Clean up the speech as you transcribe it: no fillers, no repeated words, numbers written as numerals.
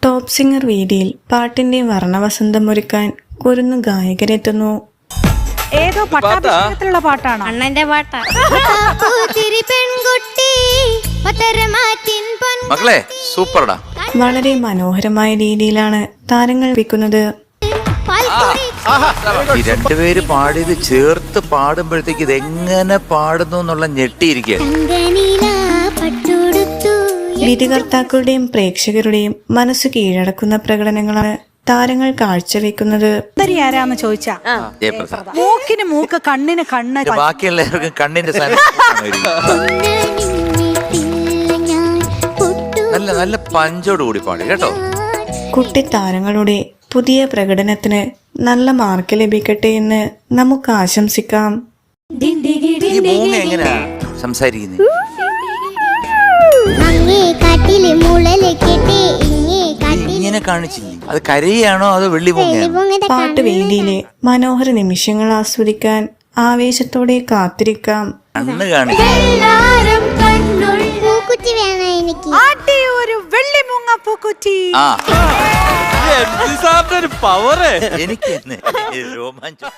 Top singer വേദിയിൽ പാട്ടിന്റെ വർണ്ണവസന്തം ഒരുക്കാൻ കുരുന്നു ഗായകരെത്തുന്നു. ഏതോ പട്ടാഭിഷേകത്തിലുള്ള പാട്ടാണ്. അണ്ണന്റെ പാട്ടാ. മക്കളെ സൂപ്പർടാ. വളരെ മനോഹരമായ രീതിയിലാണ് താരങ്ങൾ വെക്കുന്നത്. ഈ രണ്ടുപേര് പാടിയത് ചേർത്ത് പാടുമ്പോഴത്തേക്ക് ഇതെങ്ങനെ പാടുന്നു എന്നുള്ള ഞെട്ടിയിരിക്കുകയാണ്. വിധികർത്താക്കളുടെയും പ്രേക്ഷകരുടെയും മനസ്സ് കീഴടക്കുന്ന പ്രകടനങ്ങളാണ് താരങ്ങൾ കാഴ്ചവെക്കുന്നത്. ആരാന്ന് ചോദിച്ചാ ജയപ്രസാദ്. മൂക്കിന് മൂക്ക്, കണ്ണിന് കണ്ണ്. ബാക്കിയുള്ളവർക്കും കണ്ണിന്റെ നല്ല നല്ല പഞ്ചോട് കൂടി പാടി കേട്ടോ. കുട്ടി താരങ്ങളുടെ പുതിയ പ്രകടനത്തിന് നല്ല മാർക്ക് ലഭിക്കട്ടെ എന്ന് നമുക്ക് ആശംസിക്കാം. ഈ മൂങ്ങ എങ്ങനെയാ സംസാരിക്കുന്നത്? ഇങ്ങനെ കാണിച്ചില്ലേ? അത് കരയാണോ അതോ വെള്ളി മൂങ്ങയാണോ? പാട്ട് വേദിയിലെ മനോഹര നിമിഷങ്ങൾ ആസ്വദിക്കാൻ ആവേശത്തോടെ കാത്തിരിക്കാം. കണ്ണ് കാണിച്ചു. ഒരു വെള്ളി മൂങ്ങ പൂക്കുറ്റി. എനിക്ക് രോമാഞ്ചം.